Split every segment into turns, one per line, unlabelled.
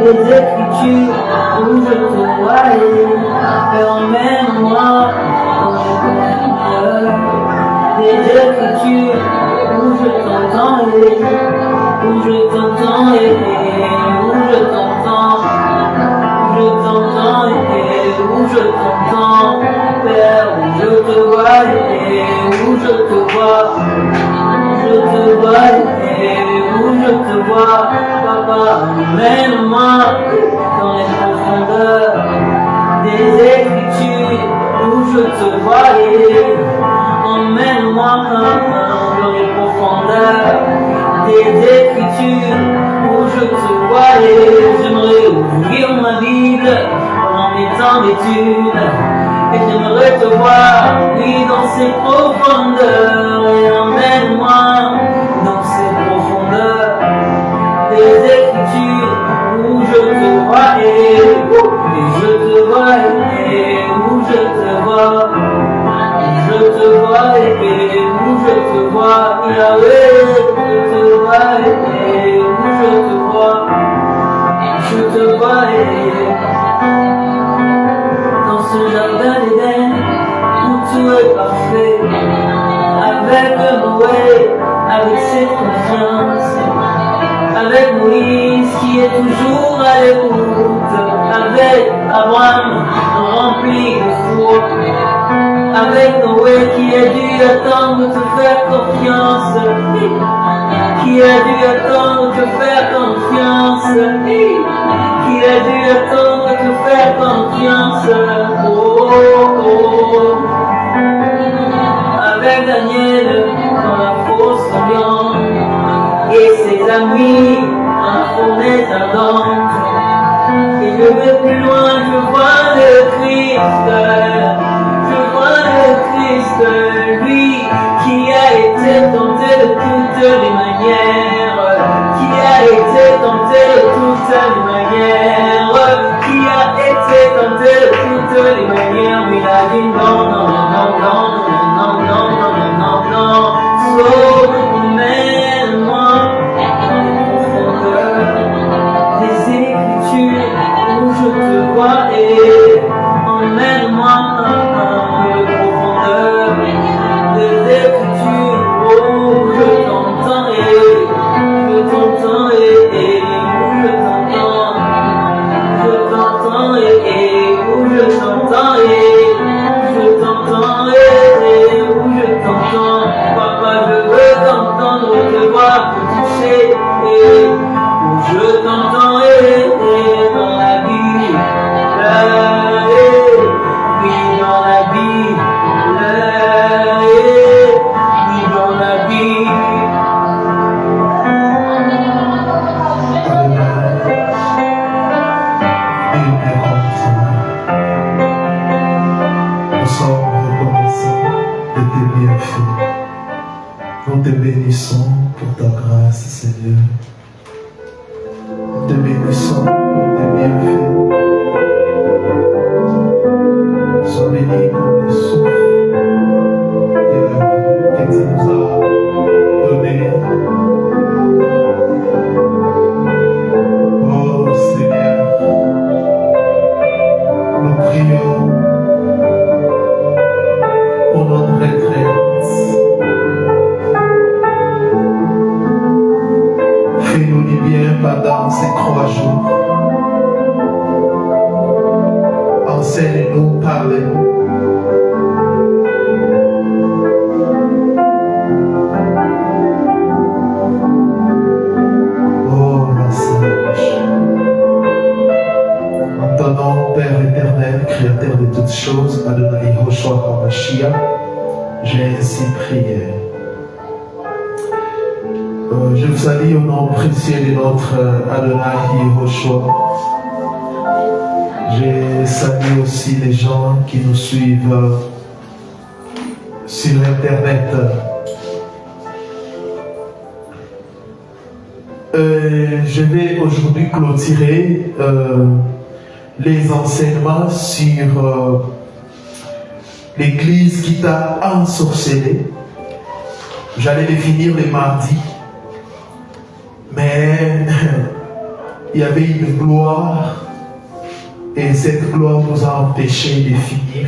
des écritures où je te voyais. Et emmène-moi dans les profondeurs des écritures où je t'entendais, où je t'entendais, où je t'entends, où je t'entends, Père, où je te vois, où je te vois, où je te vois, Papa, emmène-moi dans les profondeurs des écritures où je te voyais, emmène-moi dans les profondeurs des écritures où je te voyais. J'aimerais ouvrir ma Bible pendant mes temps d'études et j'aimerais te voir, oui, dans ces profondeurs. Et emmène-moi dans ces profondeurs des écritures où je te voyais, et je te voyais, où je te vois, je te vois, et où je te vois, Yahweh, je te vois, et où je te vois, dans ce jardin d'Éden où tout est parfait, avec Noé, avec cette confiance, avec Moïse qui est toujours à l'écoute, avec Abraham rempli de foi, avec Noé qui a dû attendre de te faire confiance, qui a dû attendre de te faire confiance, qui a dû attendre de te faire confiance. Oh, oh, oh. Avec Daniel dans la fosse ambiante et ses amis dans la fournaise ardente. Et je vais plus loin, je vois le Christ, lui qui a été tenté de toutes les manières, qui a été tenté de toutes les manières, qui a été tenté de toutes les manières, mais il a dit non, non, non, non, non, non, non, non, non, non, emmène-moi dans les profondeurs des écritures où je te vois, et emmène-moi dans les profondeurs des écritures où je t'entends, et je t'entends, et où je t'entends, et où je t'entends, et je t'entends, et où je t'entends. Papa, je veux t'entendre, te voir, te toucher, et où je t'entends, et dans la vie, oui, dans la vie, oui, dans la vie.
Nous sommes reconnaissants de tes bienfaits. Nous te bénissons pour ta grâce, Seigneur. Nous te bénissons pour tes bienfaits. Sois béni pour le souffle de la vie que tu nous as donné. Oh Seigneur, nous prions pour notre retraite. Fais-nous du bien pendant ces 3 jours. Enseigne-nous, parle-nous. Oh, la Sainte. En ton nom, Père éternel, Créateur de toutes choses, Adonai Yehoshua HaMashiach, j'ai ainsi prié. Je vous salue au nom précieux de notre Adonai Yehoshua. Je salue aussi les gens qui nous suivent sur Internet. Je vais aujourd'hui clôturer les enseignements sur l'église qui t'a ensorcelé. J'allais les finir les mardis, mais il y avait une gloire et cette gloire nous a empêchés de finir.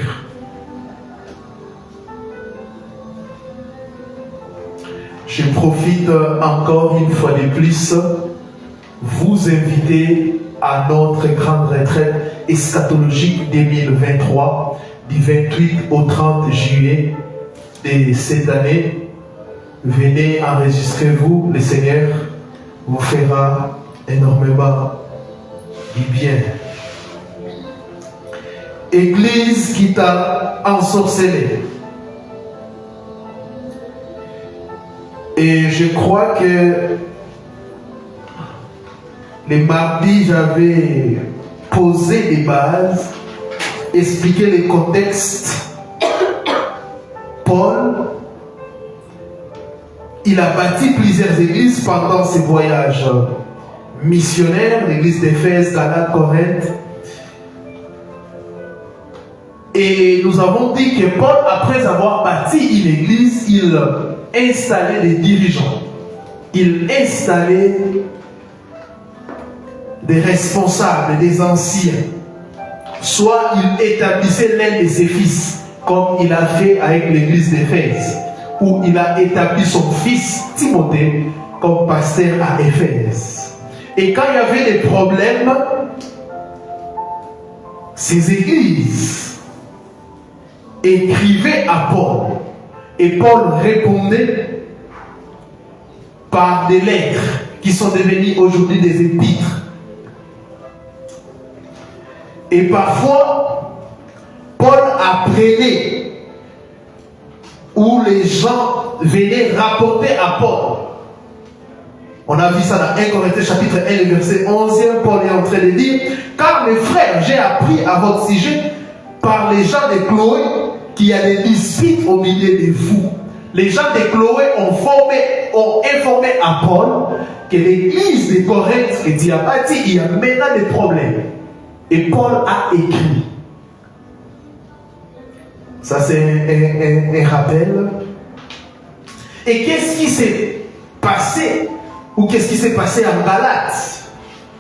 Je profite encore une fois de plus vous inviter à notre grande retraite eschatologique 2023 du 28 au 30 juillet de cette année. Venez, enregistrez-vous, le Seigneur vous fera énormément du bien. Église qui t'a ensorcelé. Et je crois que les mardis, j'avais posé des bases, expliqué les contextes. Paul, il a bâti plusieurs églises pendant ses voyages missionnaires, l'église d'Éphèse, Galates, Corinthe. Et nous avons dit que Paul, après avoir bâti une église, il installait des dirigeants. Il installait des responsables, des anciens. Soit il établissait l'un de ses fils, comme il a fait avec l'église d'Éphèse, où il a établi son fils Timothée comme pasteur à Éphèse. Et quand il y avait des problèmes, ces églises écrivaient à Paul. Et Paul répondait par des lettres qui sont devenues aujourd'hui des épîtres. Et parfois, Paul apprenait où les gens venaient rapporter à Paul. On a vu ça dans 1 Corinthiens chapitre 1, verset 11. Paul est en train de dire: car mes frères, j'ai appris à votre sujet par les gens de Chloé qu'il y a des disputes au milieu de vous. Les gens de Chloé ont informé à Paul que l'église de Corinthe que tu as bâtie, il y a maintenant des problèmes. Et Paul a écrit. Ça, c'est un rappel. Et qu'est-ce qui s'est passé? Ou qu'est-ce qui s'est passé en Galates?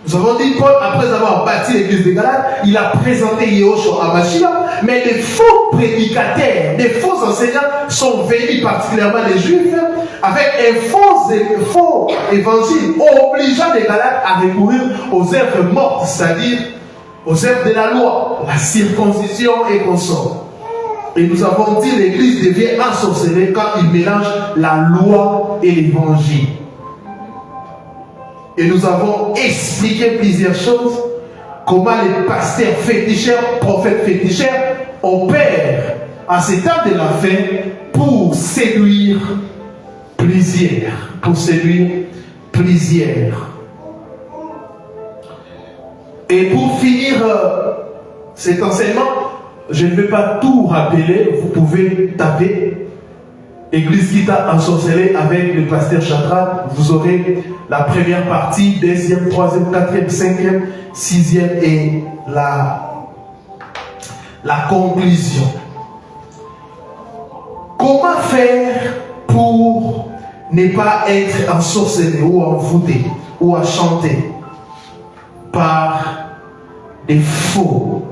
Nous avons dit, Paul, après avoir bâti l'église de Galates, il a présenté Yehoshua à Mashiach, mais des faux prédicateurs, des faux enseignants sont venus, particulièrement les Juifs, avec un faux évangile, obligeant les Galates à recourir aux œuvres mortes, c'est-à-dire aux œuvres de la loi, la circoncision et consorts. Et nous avons dit, l'église devient ensorcelée quand il mélange la loi et l'évangile. Et nous avons expliqué plusieurs choses, comment les pasteurs féticheurs, prophètes féticheurs, opèrent à ce temps de la fin pour séduire plusieurs. Et pour finir cet enseignement, je ne vais pas tout rappeler, vous pouvez taper Église qui t'a ensorcelé avec le pasteur Shadrach. Vous aurez la première partie, deuxième, troisième, quatrième, cinquième, sixième et la conclusion. Comment faire pour ne pas être ensorcelé ou envoûté ou enchanté par des faux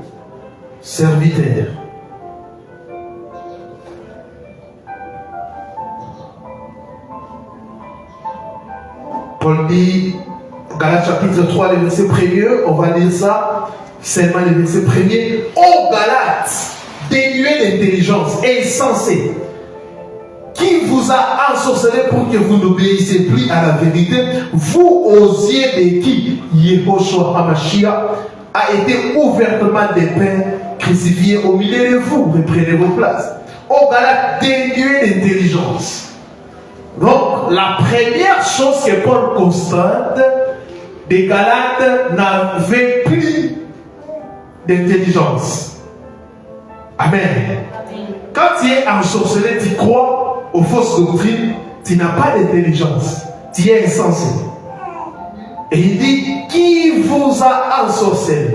serviteurs? Paul dit, Galates chapitre 3, le verset 1er, on va lire ça, seulement le verset 1er. Ô Galates, dénués d'intelligence, insensés, qui vous a ensorcelé pour que vous n'obéissiez plus à la vérité, vous aux yeux de qui Yehoshua HaMashiach a été ouvertement dépeint, crucifié au milieu de vous, reprenez vos places. Ô Galates, dénués d'intelligence. Donc, la première chose que Paul constate, les Galates n'avaient plus d'intelligence. Amen. Quand tu es ensorcelé, tu crois aux fausses doctrines, tu n'as pas d'intelligence. Tu es insensé. Et il dit, qui vous a ensorcelé?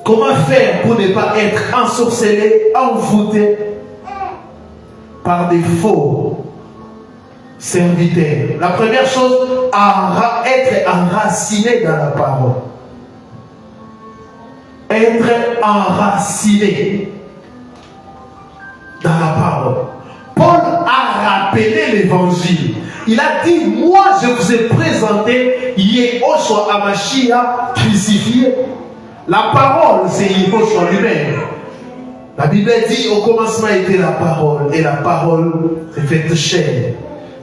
Comment faire pour ne pas être ensorcelé, envoûté par des faux serviteur. La première chose, être enraciné dans la parole. Être enraciné dans la parole. Paul a rappelé l'évangile. Il a dit, moi je vous ai présenté Yehoshua Hamashiach crucifié. La parole, c'est Yehoshua lui-même. La Bible dit, au commencement était la parole, et la parole s'est faite chair.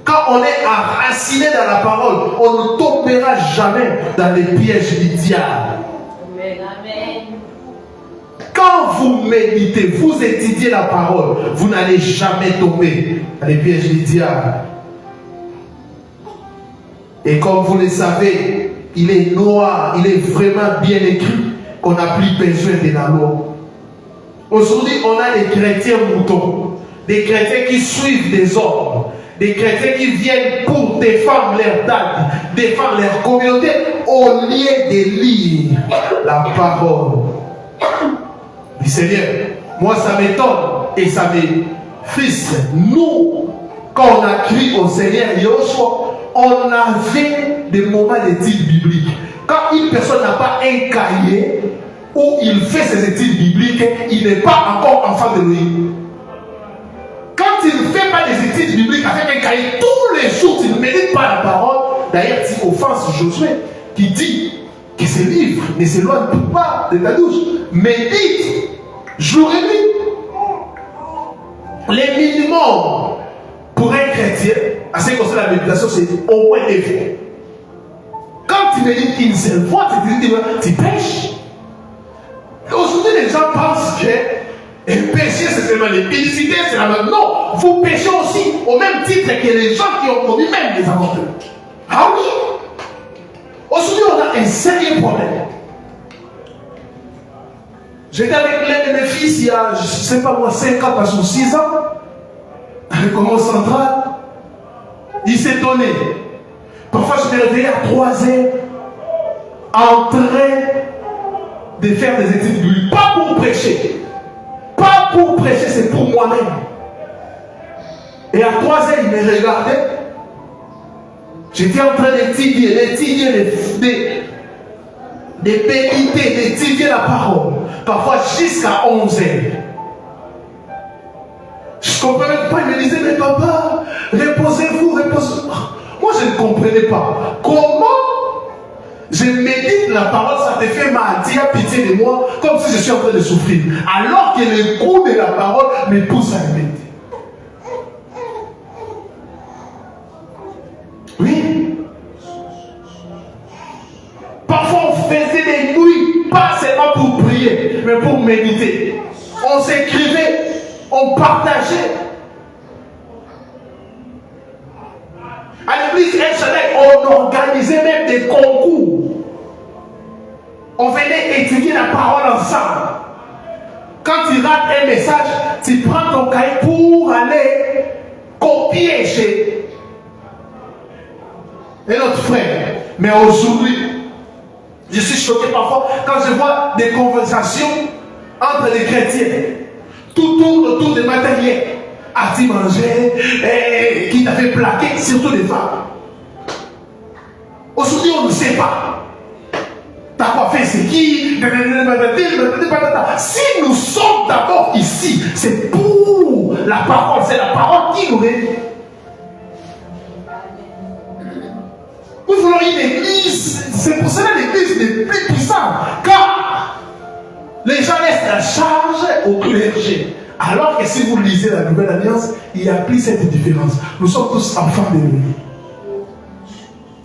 Quand on est enraciné dans la parole, on ne tombera jamais dans les pièges du diable.
Amen.
Quand vous méditez, vous étudiez la parole, vous n'allez jamais tomber dans les pièges du diable. Et comme vous le savez, il est noir, il est vraiment bien écrit qu'on n'a plus besoin de la loi. Aujourd'hui, on a des chrétiens moutons, des chrétiens qui suivent des ordres, des chrétiens qui viennent pour défendre leur date, défendre leur communauté, au lieu de lire la parole du Seigneur. Moi, ça m'étonne et ça m'effriste. Nous, quand on a crié au Seigneur Yehoshua, on avait des moments d'études bibliques. Quand une personne n'a pas un cahier où il fait ses études bibliques, il n'est pas encore enfant de lui. Quand il ne fait pas des études bibliques avec un cahier tous les jours, il ne médite pas la parole. D'ailleurs, tu offenses Josué qui dit que ce livre ne s'éloigne pas de ta douche. Médite jour et nuit. Les minimums pour un chrétien, à ce qui concerne la méditation, c'est au moins des fois. Quand tu médites une seule fois, tu pêches. Aujourd'hui, les gens pensent que pécher, c'est seulement les féliciter, c'est la même. Non, vous péchez aussi, au même titre que les gens qui ont commis même les aventures. Ah oui. Aujourd'hui, on a un sérieux problème. J'étais avec l'un de mes fils il y a, je ne sais pas moi, 5 ans, parce que 6 ans, à l'école centrale. Il s'est donné. Parfois, je me réveillais à 3 heures, en train de faire des études bibliques. Pas pour prêcher. Pas pour prêcher, c'est pour moi-même. Et à 3 heures, il me regardait. J'étais en train d'étudier, de méditer, d'étudier la parole. Parfois jusqu'à 11 heures. Je ne comprenais pas. Il me disait, mais papa, reposez-vous, reposez-vous. Moi, je ne comprenais pas. Comment je médite la parole, ça te fait mal, dire pitié de moi, comme si je suis en train de souffrir. Alors que le goût de la parole me pousse à méditer. Oui. Parfois, on faisait des nuits, pas seulement pour prier, mais pour méditer. On s'écrivait, on partageait. À l'église El Shaddai, on organisait même des concours. On venait étudier la parole ensemble. Quand tu rates un message, tu prends ton cahier pour aller copier chez un autre frère. Mais aujourd'hui, je suis choqué parfois quand je vois des conversations entre les chrétiens. Tout tourne autour des matériels. As-tu mangé? Qui t'a fait plaquer? Surtout les femmes. Aujourd'hui, on ne sait pas. T'as quoi fait? C'est qui? Si nous sommes d'abord ici, c'est pour la parole. C'est la parole qui nous réunit. Nous voulons une église. C'est pour cela que l'église est plus puissante. Car les gens laissent la charge au clergé. Alors que si vous lisez la Nouvelle Alliance, il n'y a plus cette différence. Nous sommes tous enfants de Dieu.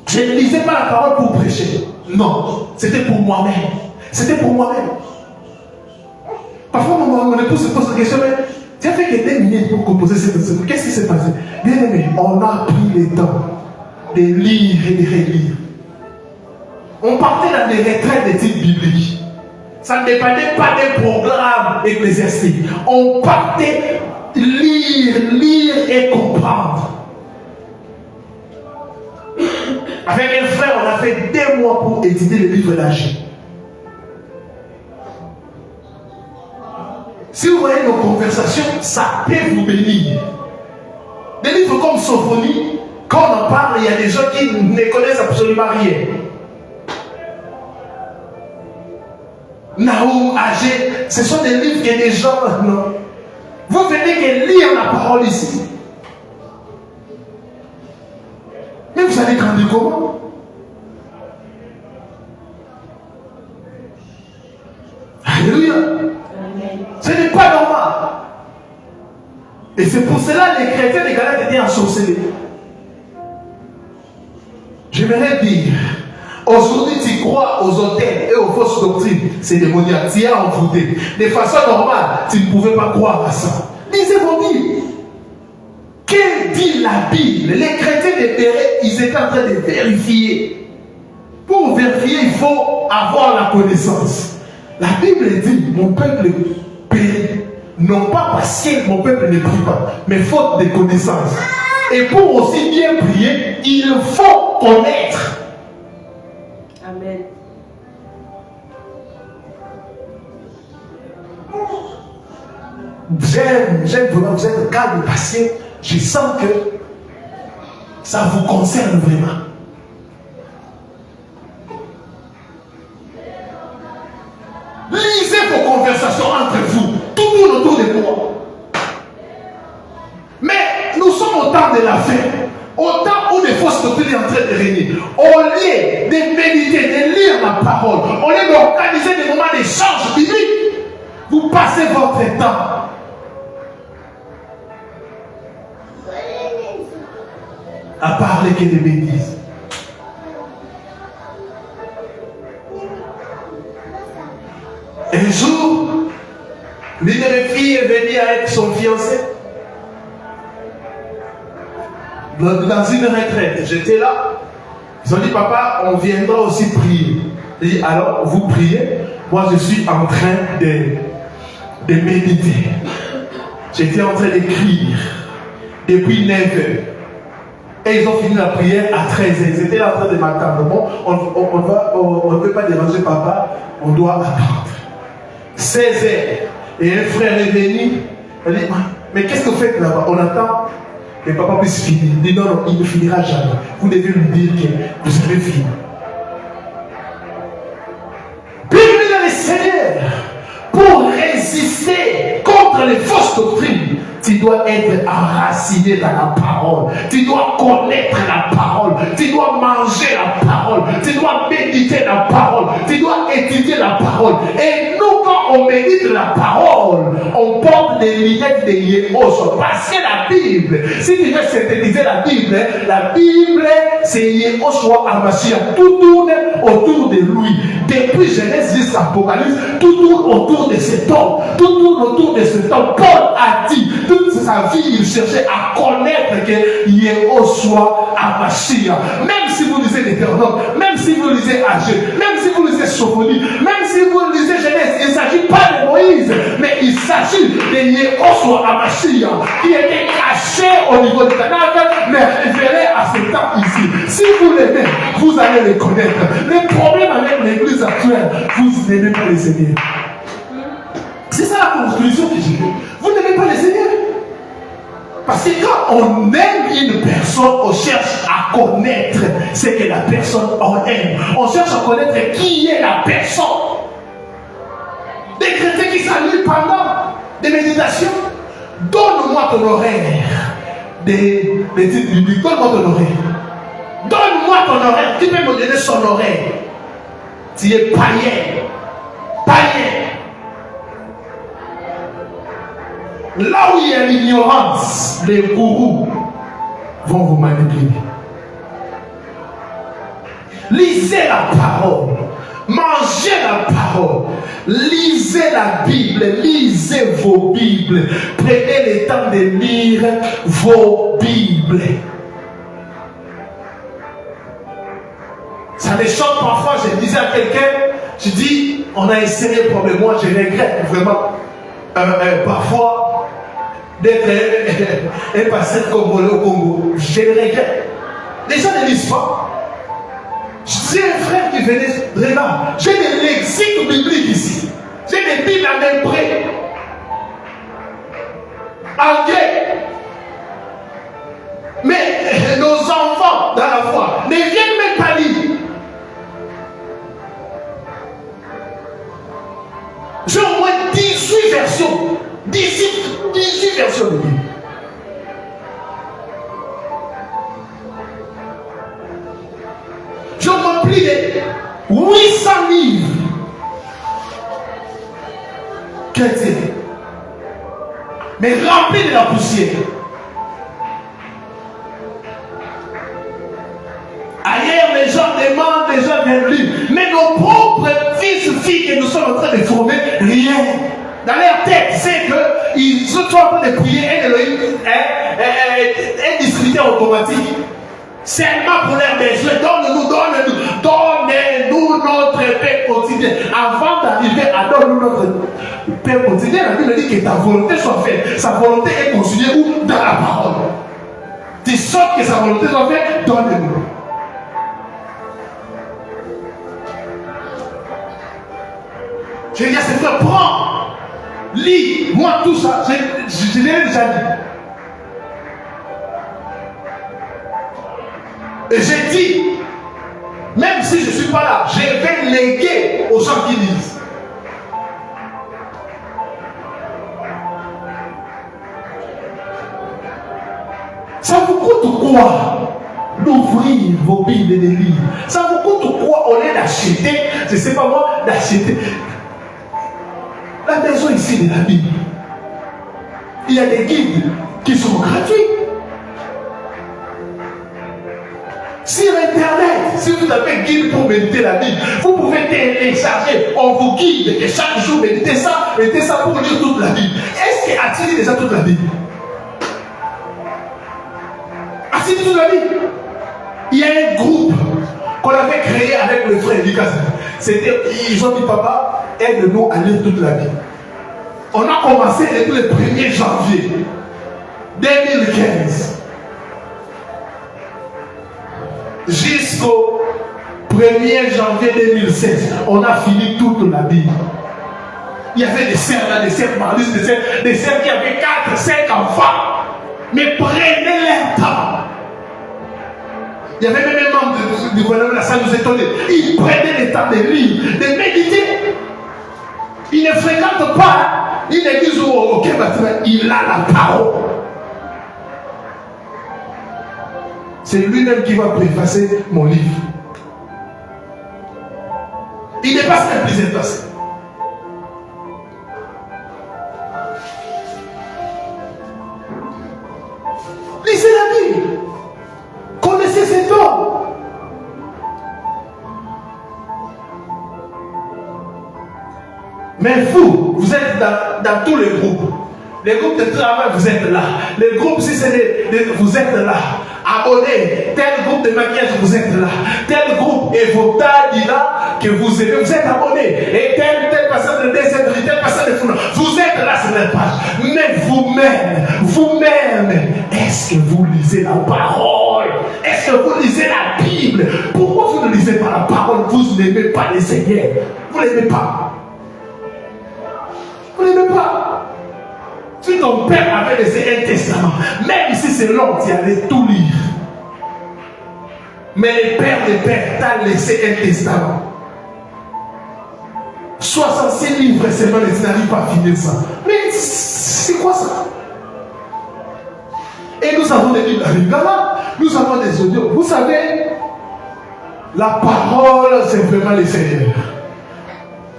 Je ne lisais pas la parole pour prêcher. Non, c'était pour moi-même. C'était pour moi-même. Parfois, mon épouse se pose la question, mais tu as fait que des minutes pour composer cette question. Qu'est-ce qui s'est passé? Bien aimé, on a pris le temps de lire et de relire. On partait dans des retraites d'études bibliques. Ça ne dépendait pas des programmes ecclésiastiques. On partait lire et comprendre. Avec un frère, on a fait 2 mois pour étudier le livre d'Agir. Si vous voyez nos conversations, ça peut vous bénir. Des livres comme Sophonie, Quand on en parle, il y a des gens qui ne connaissent absolument rien. Naoum, Agé, ce sont des livres que les gens, non. Vous venez que lire la parole ici. Mais vous allez grandir comment? Alléluia. Ce n'est pas normal. Et c'est pour cela que les chrétiens des Galates étaient ensorcelés. J'aimerais dire, aujourd'hui tu crois aux hôtels et aux fausses doctrines. C'est démoniaque, tu es envoûté. De façon normale, tu ne pouvais pas croire à ça. Lisez vos Bibles. Que dit la Bible? Les chrétiens des Béret, ils étaient en train de vérifier. Pour vérifier, il faut avoir la connaissance. La Bible dit, mon peuple périt. Non pas parce que mon peuple ne prie pas, mais faute de connaissance. Et pour aussi bien prier, il faut connaître.
Amen.
J'aime vraiment vous êtes calme parce que je sens que ça vous concerne vraiment. Lisez vos conversations entre vous, tout le monde autour de moi. Mais nous sommes au temps de la fin, au temps où les fausses doctrines sont en train de régner. Au lieu de méditer, de lire la parole, au lieu d'organiser des moments d'échange biblique, vous passez votre temps à parler que des bêtises. Un jour, l'une de mes filles est venue avec son fiancé dans une retraite. J'étais là. Ils ont dit, papa, on viendra aussi prier. J'ai dit, alors, vous priez. Moi, je suis en train de méditer. J'étais en train d'écrire depuis 9 heures. Et ils ont fini la prière à 13 heures. Ils étaient en train de m'attendre. Bon, on ne peut pas déranger papa, on doit attendre. 16 heures. Et un frère est venu. Il dit, mais qu'est-ce que vous faites là-bas? On attend que papa puisse finir. Il dit, non, non, il ne finira jamais. Vous devez lui dire que vous avez fini. Bienvenue dans le Seigneur. Pour résister contre les fausses doctrines, tu dois être enraciné dans la parole. Tu dois connaître la parole. Tu dois manger la parole. Tu dois méditer la parole. Tu dois étudier la parole. Et nous, quand on médite la parole, on porte des lunettes de Yéhoshua. Parce que la Bible, si tu veux synthétiser la Bible, c'est Yéhoshua Hamashiach. Tout tourne autour de lui. Depuis Genèse jusqu'à Apocalypse, tout tourne autour de cet homme. Tout tourne autour de cet homme. Paul a dit, toute sa vie, il cherchait à connaître que Yéhoshua Hamashiach. Même si vous lisez l'Éternel, même si vous lisez Agé, même si vous lisez Sophonie, même si vous lisez Genèse, il ne s'agit pas de Moïse, mais il s'agit de Yéhoshua Hamashiach qui était caché au niveau du Canada, mais révélé à ce temps ici. Si vous l'aimez, vous allez le connaître. Le problème avec l'église actuelle, vous n'aimez pas les Seigneurs. C'est ça la conclusion que j'ai faite. Vous n'aimez pas les Seigneurs. Parce que quand on aime une personne, on cherche à connaître ce que la personne aime. On cherche à connaître qui est la personne. Des chrétiens qui s'annuient pendant des méditations. Donne-moi ton horaire. Des titres bibliques. Donne-moi ton horaire. Donne-moi ton horaire. Tu peux me donner son horaire. Tu es païen. Païen. Là où il y a l'ignorance, les gourous vont vous manipuler. Lisez la parole. Mangez la parole. Lisez la Bible. Lisez vos Bibles. Prenez le temps de lire vos Bibles. Ça me choque parfois. Je disais à quelqu'un, je dis, on a essayé le problème. Moi, je regrette vraiment parfois d'être un pasteur congolais au Congo. Je le regrette. Les gens ne lisent pas. J'ai un frère qui venait vraiment. J'ai des lexiques bibliques ici. J'ai des Bibles à même près. Anglais. Mais nos enfants la foi ne viennent même pas lire. J'ai au moins 18 versions. 18 versions de Bible. J'ai au moins plus de 800 livres chrétiens. Mais remplis de la poussière. Ailleurs, les gens demandent, les gens viennent lire. Mais nos propres fils, filles que nous sommes en train de former, rien. Dans leur tête, c'est qu'ils sont en train de prier un distributeur automatique. Seulement pour leurs besoins. Donnez-nous notre paix quotidien. Avant d'arriver à donner notre paix quotidien, la Bible dit que ta volonté soit faite. Sa volonté est consignée où? Dans la parole. De sorte que sa volonté soit faite, donne-nous. Je veux dire, c'est frère, prends, lis, moi tout ça, je l'ai déjà dit. Et j'ai dit, même si je ne suis pas là, je vais léguer aux gens qui lisent. Ça vous coûte quoi d'ouvrir vos Bibles et de lire? Ça vous coûte quoi au lieu d'acheter, je ne sais pas moi, d'acheter la maison ici de la Bible? Il y a des guides qui sont gratuits. Sur Internet, si vous avez guide pour méditer la Bible, vous pouvez télécharger, on vous guide et chaque jour méditez ça pour lire toute la Bible. Est-ce que a-t-il déjà toute la Bible? A-t-il toute la Bible? Il y a un groupe qu'on avait créé avec le frère Lucas. Ils ont dit, papa, aide-nous à lire toute la Bible. On a commencé depuis le 1er janvier 2015. Jusqu'au 1er janvier 2016, on a fini toute la Bible. Il y avait des sœurs là, des sœurs maristes, des sœurs qui avaient 4, 5 enfants. Mais prenez leur temps. Il y avait même un membre du gouvernement, là, ça nous étonnait. Ils prenaient le temps de lire, de méditer. Ils ne fréquentent pas une église où aucun bâtiment, il a la parole. C'est lui-même qui va préfacer mon livre. Il n'est pas simple, passé. Lisez la Bible. Connaissez cet homme. Mais vous êtes dans tous les groupes. Les groupes de travail, vous êtes là. Les groupes, si c'est vous êtes là. Abonnés. Tel groupe de maquillage, vous êtes là. Tel groupe, et vos tas là que vous aimez, vous êtes abonnés. Et telle personne de décédrie, telle personne de fou. Vous êtes là sur la page. Mais vous-même, est-ce que vous lisez la parole? Est-ce que vous lisez la Bible? Pourquoi vous ne lisez pas la parole? Vous n'aimez pas le Seigneur. Vous ne l'aimez pas. Vous n'aimez pas. Si ton père avait laissé un testament, même si c'est long, tu allais tout lire. Mais le père des pères t'a laissé un testament. 66 livres seulement, tu n'arrives pas à finir ça. Mais c'est quoi ça? Et nous avons des livres là, nous avons des audios. Vous savez, la parole, c'est vraiment le Seigneur.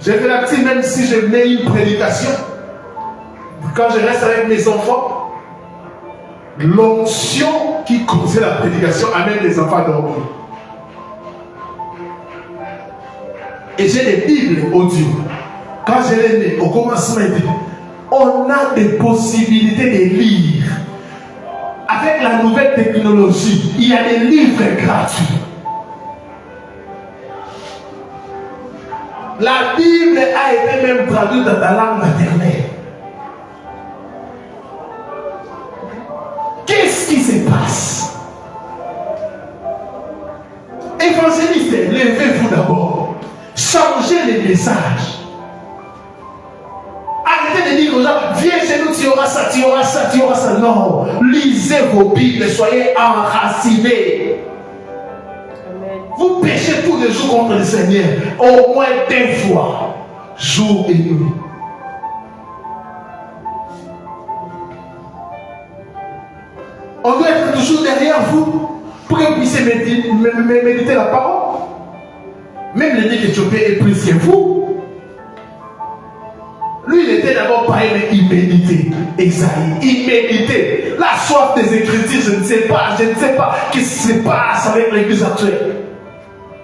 J'ai fait la petite, même si je mets une prédication. Quand je reste avec mes enfants, l'onction qui causait la prédication amène les enfants à dormir. Et j'ai des Bibles audio. Quand je les mets au commencement, on a des possibilités de lire. Avec la nouvelle technologie, il y a des livres gratuits. La Bible a été même traduite dans ta langue maternelle. Qu'est-ce qui se passe? Évangéliste, levez-vous d'abord. Changez les messages. Arrêtez de dire aux gens, viens chez nous, tu auras ça, tu auras ça, tu auras ça. Non, lisez vos Bibles, soyez enracinés. Vous péchez tous les jours contre le Seigneur, au moins 2 fois, jour et nuit. On doit être toujours derrière vous pour que vous puissiez méditer la parole. Même l'ennemi éthiopien est plus que vous. Lui, il était d'abord païen, mais il méditait. Esaïe, il méditait. La soif des Écritures, je ne sais pas ce qui se passe avec l'église actuelle.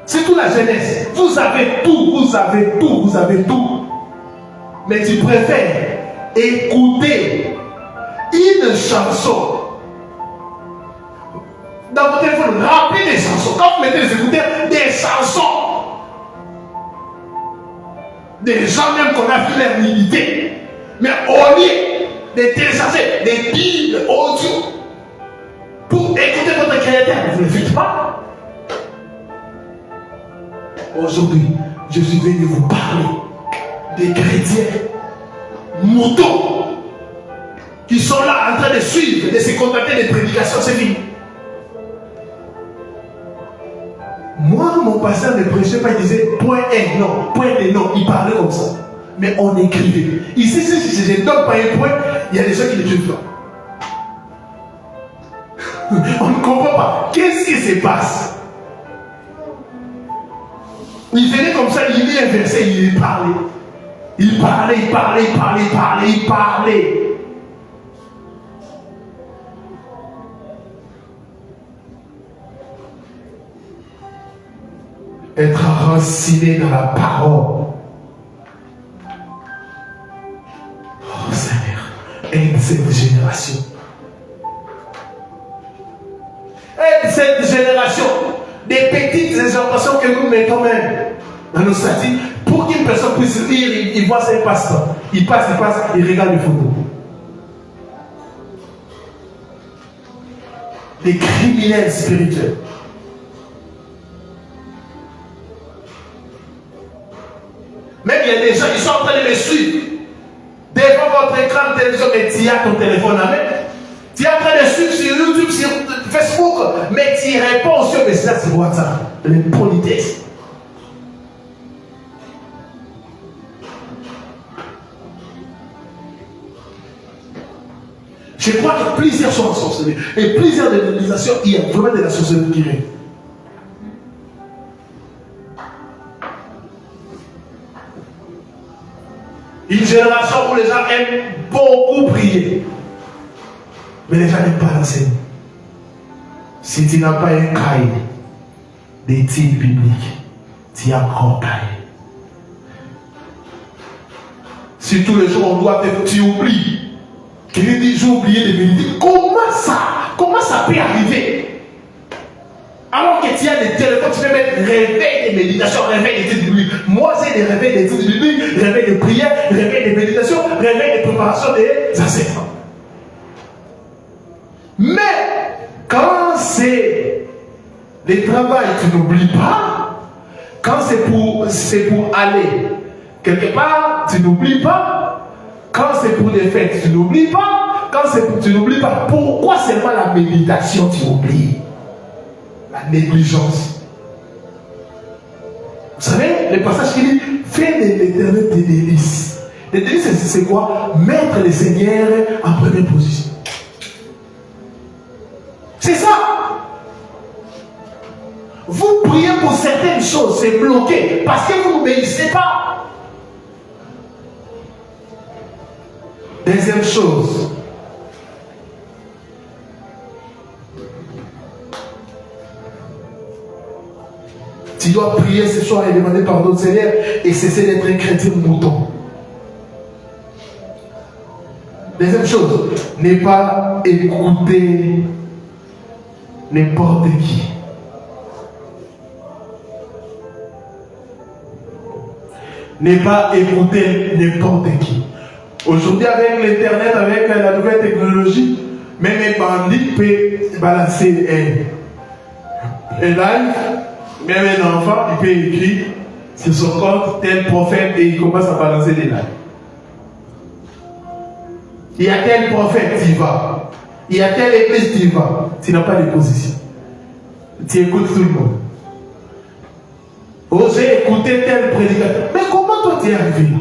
C'est tout la jeunesse. Vous avez tout. Mais tu préfères écouter une chanson. Dans votre téléphone, remplis des chansons. Quand vous mettez les écouteurs, des chansons. Des gens même qu'on a vu leur militer. Mais au lieu de télécharger des bibles audio pour écouter votre créateur, vous ne le faites pas. Aujourd'hui, je suis venu vous parler des chrétiens moutons qui sont là en train de suivre, de se contenter des prédications, c'est fini. Moi, mon pasteur ne prêchait pas, il disait point un, non, point et non, il parlait comme ça. Mais on écrivait. Ici, si je ne donne pas un point, il y a des gens qui ne suivent pas. On ne comprend pas. Qu'est-ce qui se passe? Il venait comme ça, il lit un verset, il parlait. Il parlait. Être enraciné dans la parole. Oh Seigneur, aide cette génération. Aide cette génération. Des petites exhortations que nous mettons même dans nos statuts pour qu'une personne puisse lire, il voit ça, il passe. Il passe, il regarde les photos. Des criminels spirituels. Même il y a des gens qui sont en train de me suivre. Devant votre écran de télévision, mais tu as ton téléphone à main. Tu es en train de suivre sur YouTube, sur Facebook, mais tu réponds sur mes messages sur WhatsApp. Les politesses. Je crois que plusieurs sont ensorcelés. Et plusieurs dénominations, il y a vraiment de la sorcellerie qui règne. Une génération où les gens aiment beaucoup prier. Mais les gens n'aiment pas l'enseigner. Si tu n'as pas un cahier d'études bibliques, tu as un grand cahier. Si tous les jours on doit te, tu oublies. Quelqu'un dit, j'ai oublié de méditer. Comment ça peut arriver? Alors que tu as des téléphones, tu peux mettre réveil de méditation, réveil d'études bibliques. Moi, j'ai des réveils d'études bibliques, réveil de prière, réveil de méditation, réveil de préparation des enseignements. Mais, quand c'est le travail, tu n'oublies pas. Quand c'est pour aller quelque part, tu n'oublies pas. Quand c'est pour des fêtes, tu n'oublies pas. Quand c'est pour, tu n'oublies pas. Pourquoi seulement la méditation, tu oublies? La négligence. Vous savez, le passage qui dit, fais de l'Éternel tes délices. Les délices, c'est quoi? Mettre le Seigneur en première position. C'est ça. Vous priez pour certaines choses, c'est bloqué parce que vous n'obéissez pas. Deuxième chose, tu dois prier ce soir et demander pardon au Seigneur et cesser d'être un chrétien mouton. Deuxième chose, ne pas écouter n'importe qui. Ne pas écouter n'importe qui. Aujourd'hui, avec l'Internet, avec la nouvelle technologie, même un bandit peut balancer un live, même un enfant, il peut écrire sur son compte tel prophète et il commence à balancer des lives. Il y a tel prophète, tu y vas. Il y a telle église, tu y vas. Tu n'as pas de position. Tu écoutes tout le monde. Oser écouter tel prédicateur. Mais comment toi tu es arrivé là?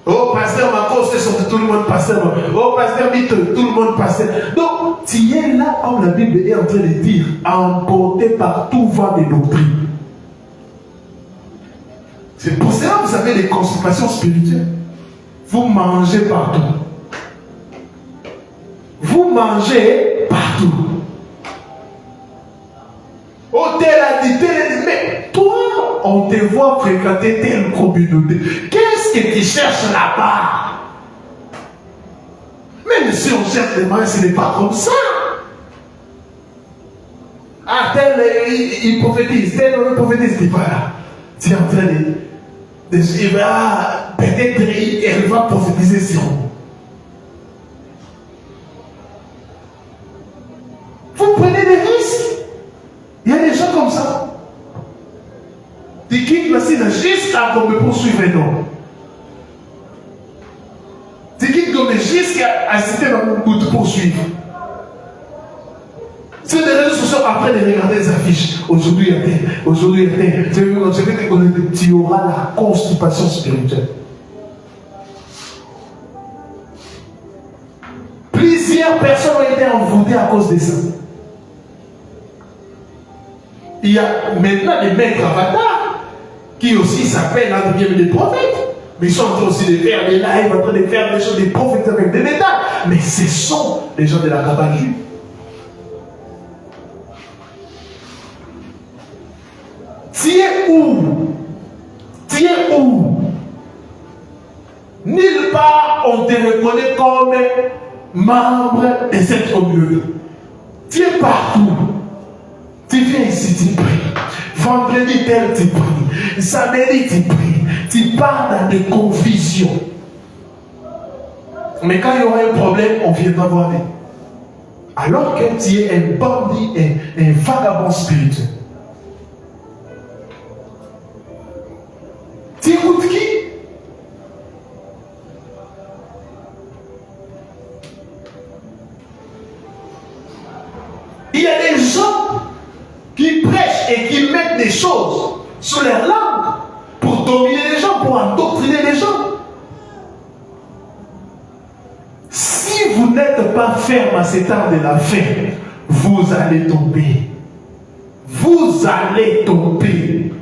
Oh, pasteur Marcos, c'est sorti, tout le monde pasteur. Oh, pasteur Vite, tout le monde pasteur. Donc, tu es là, comme la Bible est en train de dire, emporté par tout vent de doctrine. C'est pour cela que vous avez des constipations spirituelles. Vous mangez partout. Vous mangez partout. Oh, tel a dit, mais toi, on te voit fréquenter telle communauté. Qu'est-ce que tu cherches là-bas? Même si on cherche des mains, ce n'est pas comme ça. Ah, tel, il prophétise, tel, il prophétise, tu vas là. Tu es en train de suivre, ah, peut-être elle va prophétiser sur vous. Vous prenez des risques. Il y a des gens comme ça. Des qui passent jusqu'à qu'on me poursuive un homme. Des qui qu'on me jusqu'à citer dans mon bout de poursuivre. C'est des réseaux sociaux après de regarder les affiches. Aujourd'hui, il y a tel. Aujourd'hui, il y a tel. Tu auras la constipation spirituelle. Plusieurs personnes ont été envoûtées à cause de ça. Il y a maintenant des maîtres avatars qui aussi s'appellent entre guillemets des prophètes. Mais ils sont en train aussi de faire des lives, en train de faire des choses, des prophètes avec des métals. Mais ce sont les gens de la cabane juive. Tu es où? Tu es où? Nulle part on te reconnaît comme membre de cette communauté. Tu es partout. Tu viens ici, tu pries. Vendredi tel, tu pries. Samedi, tu pries. Tu pars dans des confusions. Mais quand il y aura un problème, on viendra voir. Alors que tu es un bandit, un vagabond spirituel. Tu écoutes qui? Il y a des gens qui prêchent et qui mettent des choses sur leur langue pour dominer les gens, pour endoctriner les gens. Si vous n'êtes pas ferme à cet art de la fin, vous allez tomber. Vous allez tomber.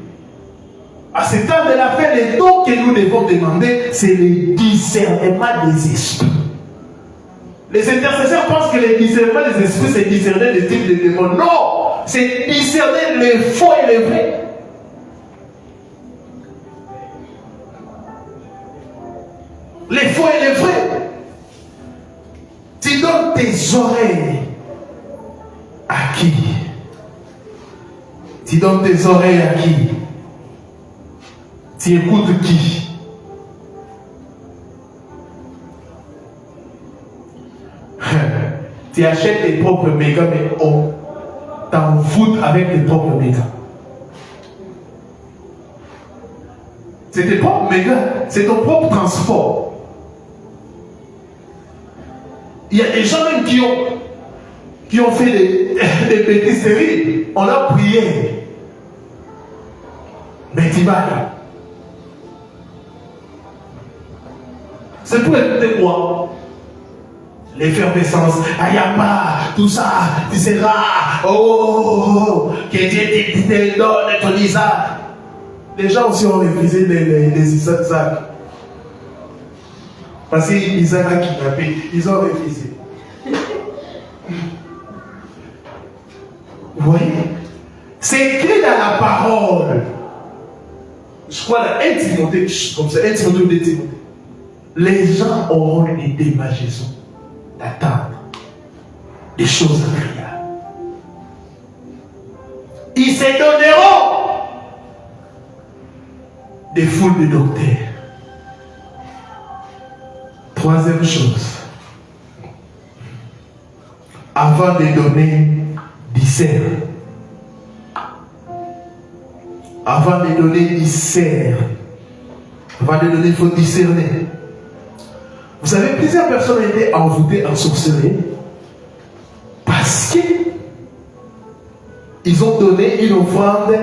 À cet art de la fin, les dons que nous devons demander, c'est le discernement des esprits. Les intercesseurs pensent que le discernement des esprits, c'est discerner les types de démons. Non! C'est discerner le faux et le vrai. Les faux et les vrais. Tu donnes tes oreilles à qui? Tu donnes tes oreilles à qui? Tu écoutes qui? Tu achètes tes propres mégas, mais on t'envoûte avec tes propres mégas. C'est tes propres mégas, c'est ton propre transport. Il y a des gens même qui ont fait des bêtises terribles. On a prié. Mais tu vas là. C'est pour écouter quoi? L'effervescence, Ayama, tout ça, tu seras, oh, que Dieu te donne ton Isaac. Les gens aussi ont refusé les Isaac. Parce qu'Isaac a kidnappé, ils ont refusé. Vous voyez? C'est écrit dans la parole. Je crois dans 1 Timothée, comme ça, 1 Timothée ou 2 Timothée. Les gens auront des démagaisons d'attendre des choses incroyables. Ils se donneront des foules de docteurs. Troisième chose, avant de donner, discerne. Avant de donner, discerne. Avant de donner, il faut discerner. Vous savez, plusieurs personnes ont été envoûtées en sorcellerie parce que ils ont donné une offrande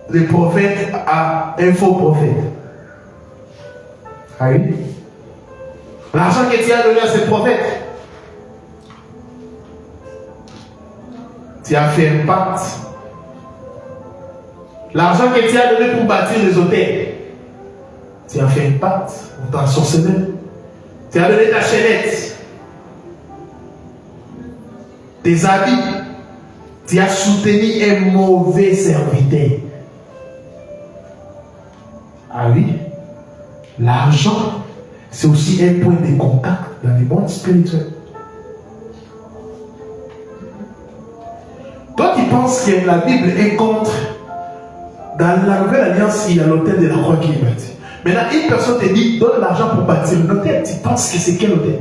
de prophète à un faux prophète. Ah oui? L'argent que tu as donné à ces prophètes, tu as fait un pacte. L'argent que tu as donné pour bâtir les hôtels, tu as fait un pacte. On t'a sorcelé. Tu as donné ta chaînette, tes habits. Tu as soutenu un mauvais serviteur. Ah oui? L'argent, c'est aussi un point de contact dans le monde spirituel. Toi qui penses que la Bible est contre, dans la Nouvelle Alliance, il y a l'autel de la croix qui est bâti. Maintenant, une personne te dit, donne l'argent pour bâtir un hôtel. Tu penses que c'est quel hôtel?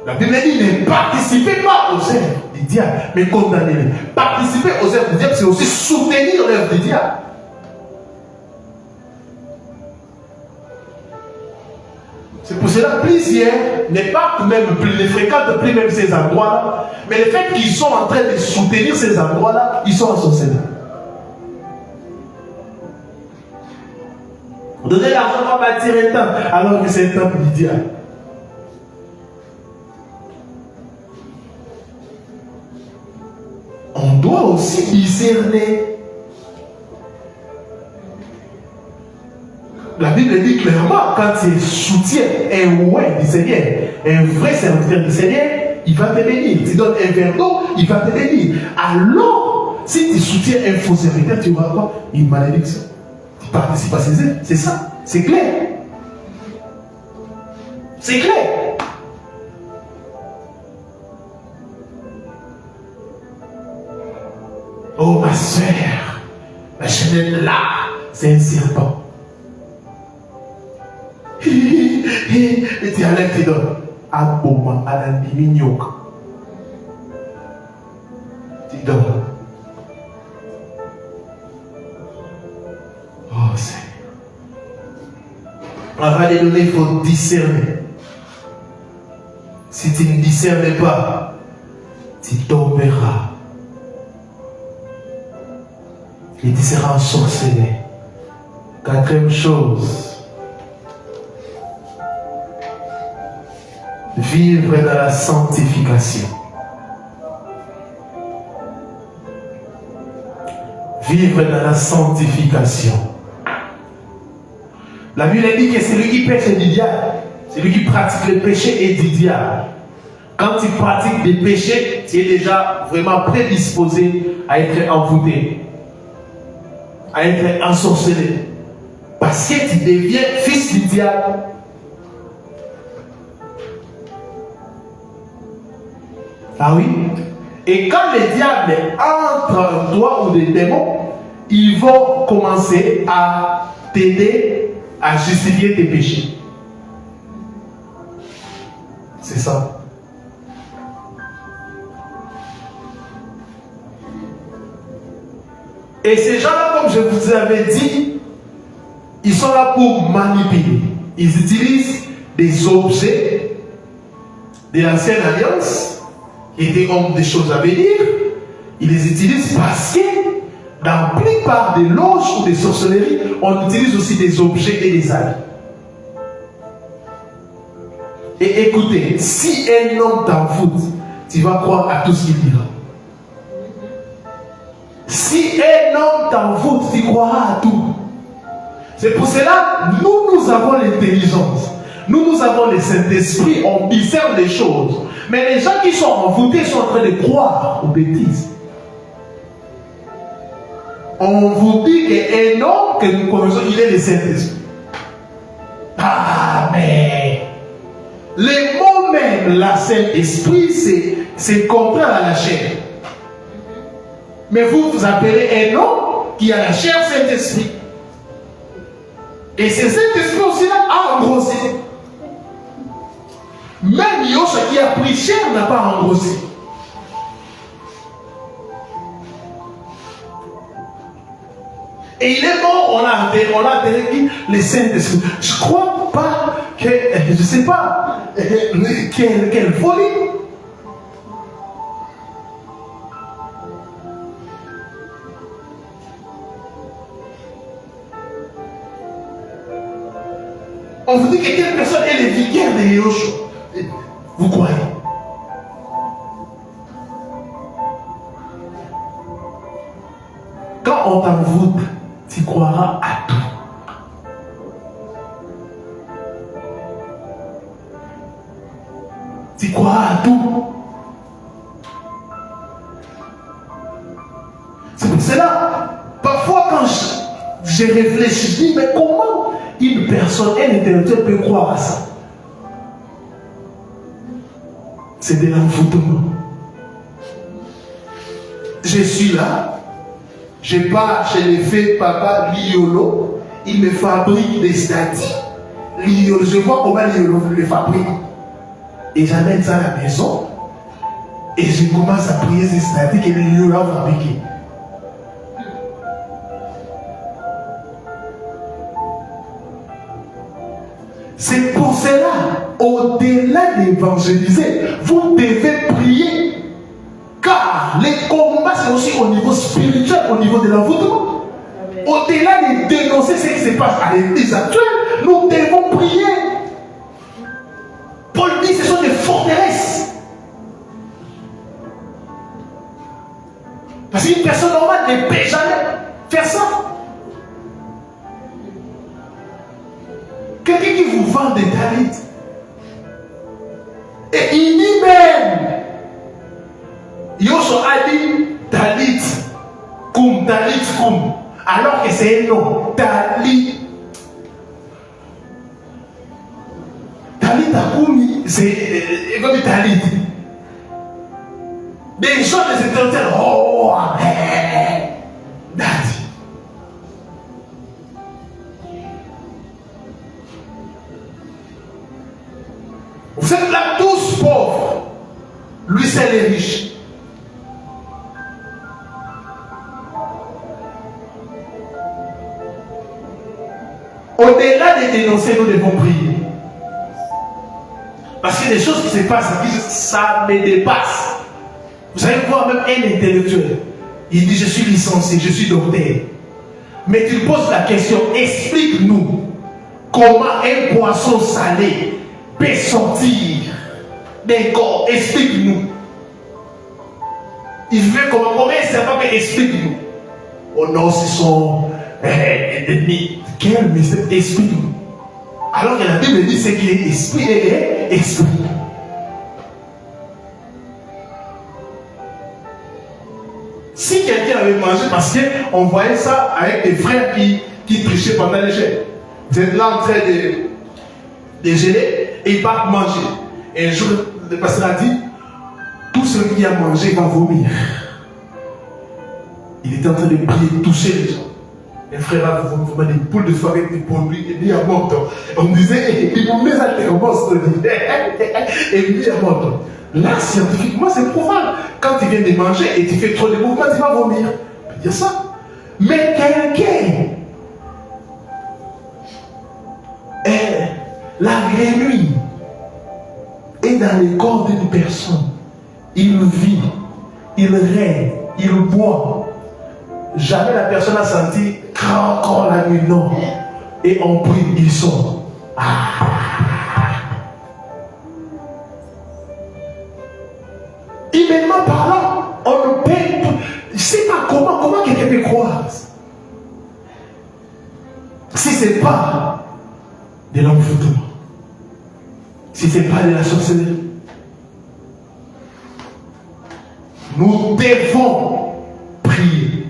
La Bible dit, ne participez pas aux œuvres du diable, mais condamnez-les. Participer aux œuvres du diable, c'est aussi soutenir l'œuvre du diable. C'est pour cela que plusieurs n'est pas même plus, ne fréquentent plus même ces endroits-là, mais le fait qu'ils sont en train de soutenir ces endroits-là, ils sont en sorcellerie. Donner l'argent pour bâtir un temple, alors que c'est un temple du diable. On doit aussi discerner. La Bible dit clairement, quand tu soutiens un ouais du Seigneur, un vrai serviteur du Seigneur, il va te bénir. Tu donnes un verre d'eau, il va te bénir. Alors, si tu soutiens un faux serviteur, tu auras quoi? Une malédiction. Tu participes à ses œuvres. C'est ça. C'est clair. C'est clair. Oh ma soeur, la chaîne là, c'est un serpent. Et tu enlèves tes dons. Aboma, Adandi, Mignok. Tu donnes. Oh Seigneur. Avant de donner, il faut discerner. Si tu ne discernes pas, tu tomberas. Et tu seras ensorcelé. Quatrième chose. Vivre dans la sanctification. Vivre dans la sanctification. La Bible dit que c'est lui qui pêche du diable. C'est lui qui pratique le péché et du diable. Quand tu pratiques des péchés, tu es déjà vraiment prédisposé à être envoûté, à être ensorcelé. Parce que tu deviens fils du diable. Ah oui? Et quand les diables entrent en toi ou des démons, ils vont commencer à t'aider à justifier tes péchés. C'est ça. Et ces gens-là, comme je vous avais dit, ils sont là pour manipuler. Ils utilisent des objets de l'ancienne alliance qui étaient comme des choses à venir. Ils les utilisent parce que dans la plupart des loges ou des sorcelleries, on utilise aussi des objets et des habits. Et écoutez, si un homme t'envoûte, tu vas croire à tout ce qu'il dira. Si un homme t'envoûte, tu croiras à tout. C'est pour cela, nous avons l'intelligence. Nous avons le Saint-Esprit, on discerne les choses. Mais les gens qui sont envoûtés sont en train de croire aux bêtises. On vous dit qu'un homme que nous connaissons, il est le Saint-Esprit. Ah, mais le mot même, la Saint-Esprit, c'est contraire à la chair. Mais vous appelez un homme qui a la chair Saint-Esprit. Et ce Saint-Esprit aussi là a engrossé. Même Yoshua qui a pris chair n'a pas engrossé. Et il est mort, on a enterré le Saint-Esprit. Je crois pas que, je sais pas, quelle folie. On vous dit que telle personne est le vicaire de Yoshua. Vous croyez? Quand on t'envoûte, tu croiras à tout. Tu croiras à tout. C'est pour cela, parfois quand je réfléchis, je dis, mais comment une personne, un intellectuel peut croire à ça? C'est de l'envoûtement. Je suis là, je pars chez les fées papa Liolo, il me fabrique des statues. Liolo, je vois comment Liolo les fabrique. Et j'amène ça à la maison, et je commence à prier ces statues que Liolo a fabriquées. C'est pour cela, au-delà d'évangéliser, vous devez prier. Car les combats, c'est aussi au niveau spirituel, au niveau de l'envoûtement. Au-delà de dénoncer ce qui se passe à l'église actuelle, nous devons prier. Paul dit que ce sont des forteresses. Parce qu'une personne normale ne peut jamais faire ça. Quelqu'un qui vous vend des talits. Et il dit même, Yoshua a dit talit kum, alors que c'est un nom, talit. Talit akumi, c'est comme talit. Des gens des étrangers, oh, Daddy. Vous êtes là tous pauvres. Lui, c'est les riches. Au-delà de dénoncer, nous devons prier. Parce qu'il y a des choses qui se passent, ça me dépasse. Vous allez voir même un intellectuel. Il dit, je suis licencié, je suis docteur. Mais tu poses la question, explique-nous comment un poisson salé peut sortir d'un corps. Explique-nous. Il veut comment un serpent peut explique-nous. Oh non, ce sont ennemis. Quel mystère? Explique-nous. Alors que la Bible dit c'est qu'il est esprit et esprit. Si quelqu'un avait mangé, parce qu'on voyait ça avec des frères qui trichaient pendant les jeûnes. Vous êtes là en train de jeûner et ils partent manger. Et un jour, le pasteur a dit, tout celui qui a mangé va vomir. Il était en train de prier, de toucher les gens. Les frères avaient vraiment des boules de feu avec des produits et lui à montant. On me disait, il vous met à thermos, et lui à montant. Là, scientifiquement, c'est prouvable. Quand tu viens de manger et tu fais trop de mouvements, tu vas vomir. Il y a ça. Mais quelqu'un, la grenouille est dans le corps d'une personne. Il vit, il règne, il boit. Jamais la personne n'a senti quand la nuit, non. Et on prie, ils sont. Humainement parlant, on ne peut. Je ne sais pas comment quelqu'un peut croire. Si ce n'est pas de l'envoûtement, si ce n'est pas de la sorcellerie, nous devons prier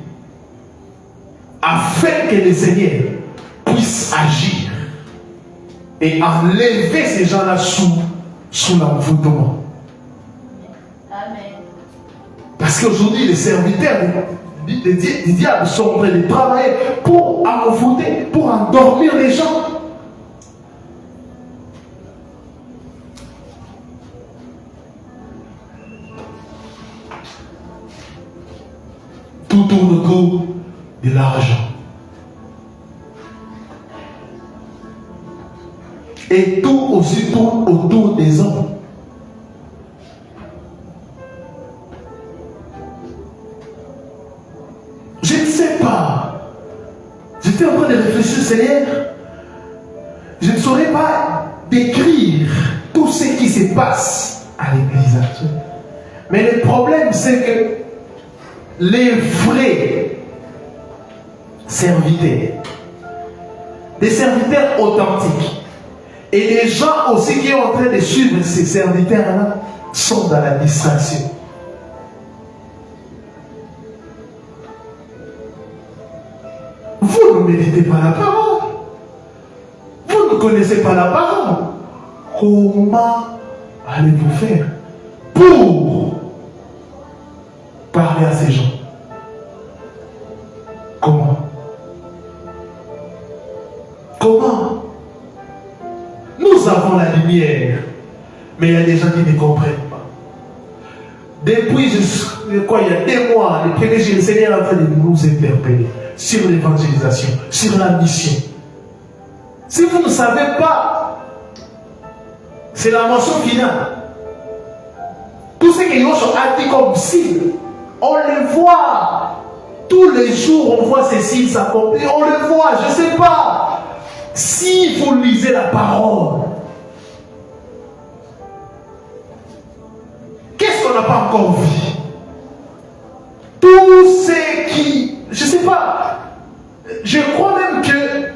afin que le Seigneur puisse agir et enlever ces gens-là sous l'envoûtement. Parce qu'aujourd'hui, les serviteurs des diables sont en train de travailler pour envoûter, pour endormir les gens. Tout tourne autour de l'argent. Et tout aussi tourne autour des hommes. Je ne sais pas. J'étais en train de réfléchir, Seigneur. Je ne saurais pas décrire tout ce qui se passe à l'église actuelle. Mais le problème, c'est que les vrais serviteurs, des serviteurs authentiques, et les gens aussi qui sont en train de suivre ces serviteurs-là sont dans la distraction. Vous ne méditez pas la parole. Vous ne connaissez pas la parole. Comment allez-vous faire pour parler à ces gens? Comment? Comment? Nous avons la lumière, mais il y a des gens qui ne comprennent pas. Depuis, il y a 2 mois, le premier jour, le Seigneur est en train de nous interpeller sur l'évangélisation, sur la mission. Si vous ne savez pas, c'est la mention finale. Tout ce que Yoshua a dit comme signe, on le voit. Tous les jours, on voit ces signes s'accomplir. On le voit, je ne sais pas. Si vous lisez la parole, qu'est-ce qu'on n'a pas encore vu? Tout ce qui... Je ne sais pas. Je crois même que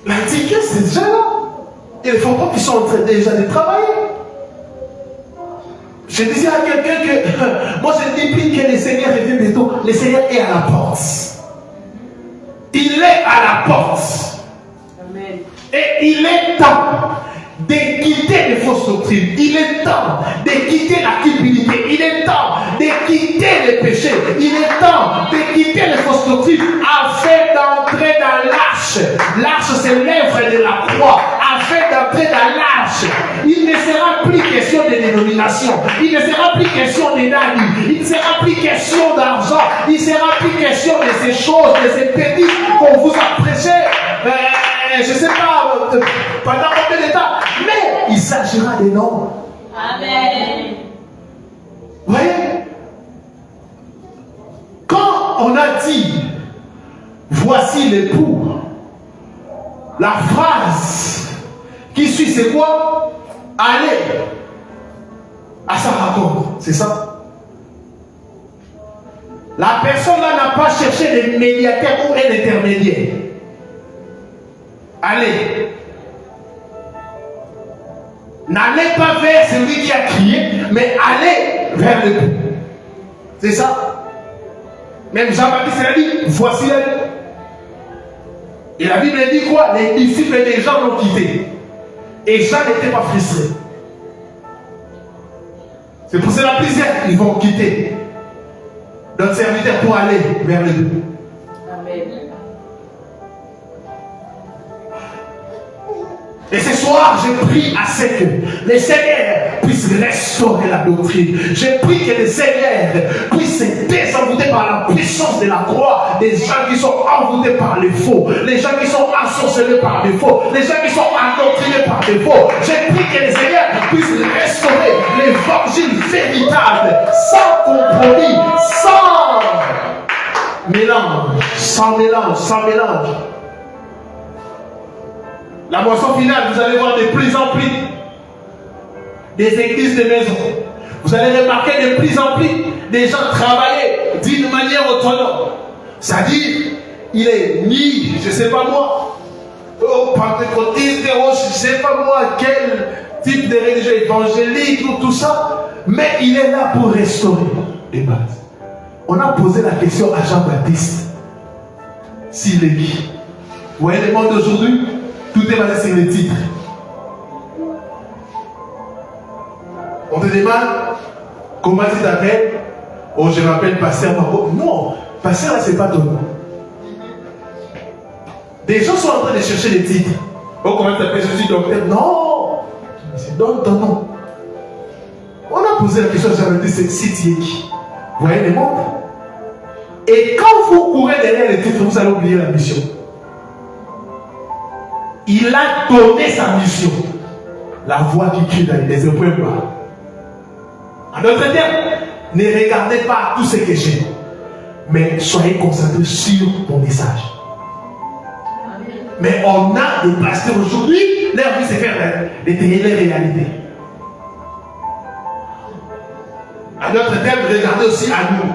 l'Antichrist, c'est déjà là. Il ne faut pas qu'ils soient en train déjà de travailler. Je disais à quelqu'un que moi je dis plus que le Seigneur revient bientôt. Le Seigneur est à la porte. Il est à la porte.
Amen.
Et il est temps de quitter les fausses doctrines. Il est temps de quitter la cupidité. Il est temps de quitter les péchés. Il est temps de quitter les fausses doctrines afin d'entrer dans l'arche. L'arche, c'est l'œuvre de la croix. Afin d'entrer dans l'arche. Il ne sera plus question de dénomination. Il ne sera plus question de nani. Il ne sera plus question d'argent. Il ne sera plus question de ces choses, de ces petits qu'on vous a prêché. Je ne sais pas pendant combien de temps. Mais il s'agira des noms.
Amen.
Vous voyez? Quand on a dit voici l'époux, la phrase qui suit, c'est quoi? Allez à sa rencontre. C'est ça? La personne là n'a pas cherché de médiateur ou un intermédiaire. Allez. N'allez pas vers celui qui a crié, mais allez vers l'époux. C'est ça? Même Jean-Baptiste a dit, voici la vie. Et la Bible dit quoi? Les disciples des gens l'ont quitté. Et Jean n'était pas frustré. C'est pour cela plusieurs ils vont quitter notre serviteur pour aller vers le but.
Amen.
Et ce soir, je prie à ce que le Seigneur puisse restaurer la doctrine. Je prie que le Seigneur puisse se désenvoûter par la puissance de la croix des gens qui sont envoûtés par les faux, les gens qui sont ensorcelés par les faux, les gens qui sont endoctrinés par les faux. Je prie que le Seigneur puisse restaurer l'évangile véritable, sans compromis, sans mélange, sans mélange, sans mélange. La moisson finale, vous allez voir de plus en plus des églises de maison. Vous allez remarquer de plus en plus des gens travailler d'une manière autonome. C'est-à-dire, il est ni, je ne sais pas moi, pentecôtiste, je ne sais pas moi, quel type de religion évangélique ou tout ça, mais il est là pour restaurer les bases. On a posé la question à Jean-Baptiste s'il est qui. Vous voyez le monde d'aujourd'hui? Tout est basé sur les titres. On te demande comment tu t'appelles. Oh, je m'appelle Pasteur Marco. Non, Pasteur là, c'est pas ton nom. Des gens sont en train de chercher les titres. Oh, comment tu t'appelles? Je suis docteur. Non, c'est donne ton nom. On a posé la question à Jean-Baptiste, c'est qui? Vous voyez le monde? Et quand vous courez derrière les titres, vous allez oublier la mission. Il a donné sa mission. La voix qui crie dans les épreuves. En d'autres termes, ne regardez pas tout ce que j'ai, mais soyez concentrés sur mon message. Mais on a des pasteurs aujourd'hui, leur vie c'est faire les télé-réalités. À notre terme, regardez aussi à nous.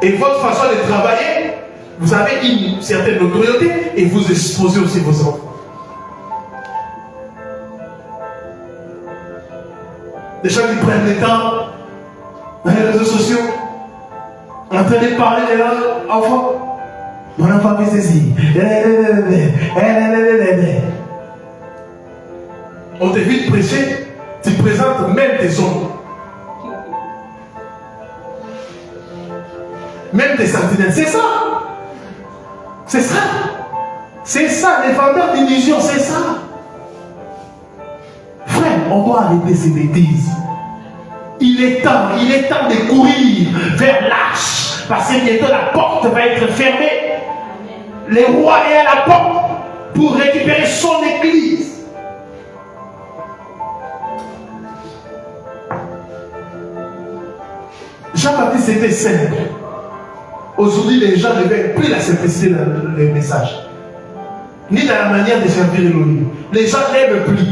Et votre façon de travailler, vous avez une certaine notoriété et vous exposez aussi vos enfants. Les gens qui prennent le temps dans les réseaux sociaux, en train de parler de leurs enfants. Mon enfant fait ceci. On t'évite de prêcher, tu présentes même tes ongles. Même tes sentinelles, c'est ça. C'est ça. C'est ça, les vendeurs d'illusions, c'est ça. Frère, on doit arrêter ces bêtises. Il est temps de courir vers l'arche. Parce que bientôt la porte va être fermée. Le roi est à la porte pour récupérer son église. Jean-Baptiste était simple. Aujourd'hui, les gens ne veulent plus la simplicité dans le message. Ni dans la manière de servir Elohim. Les gens n'aiment plus.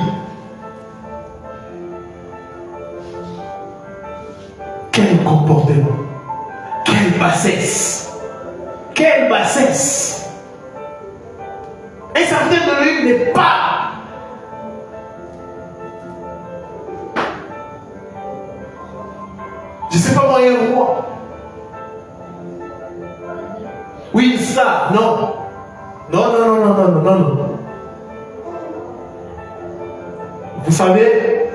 Quel comportement. Quelle bassesse. Quelle bassesse. Un serviteur d'Elohim n'est pas. Je ne sais pas moi, un roi. Oui, ça, non. Non. Vous savez,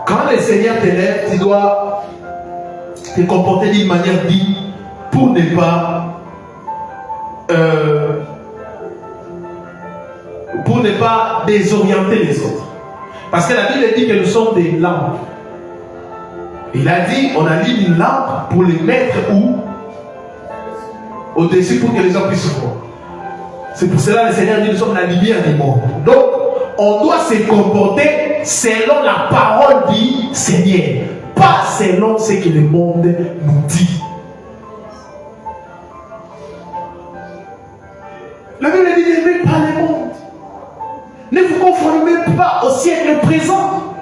quand le Seigneur t'élève, tu dois te comporter d'une manière digne pour ne pas désorienter les autres. Parce que la Bible dit que nous sommes des lampes. Il a dit, on a mis une lampe pour les mettre où? Au-dessus pour que les gens puissent voir. C'est pour cela que le Seigneur dit nous sommes la lumière du monde. Donc, on doit se comporter selon la parole du Seigneur, pas selon ce que le monde nous dit. La Bible dit n'aimez pas le monde. Ne vous conformez pas au siècle présent.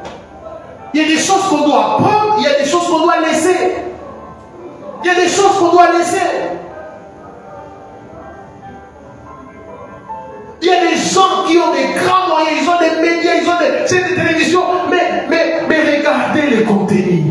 Il y a des choses qu'on doit apprendre, il y a des choses qu'on doit laisser. Il y a des choses qu'on doit laisser. Il y a des gens qui ont des grands moyens, ils ont des médias, ils ont des chaînes de télévision, mais regardez le contenu.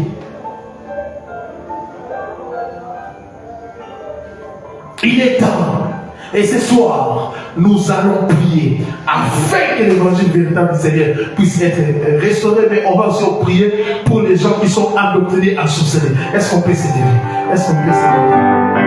Il est temps. Et ce soir, nous allons prier afin que l'évangile véritable du Seigneur puisse être restauré, mais on va aussi prier pour les gens qui sont endoctrinés à sorcellerie. Est-ce qu'on peut s'aider? Est-ce qu'on peut s'aider?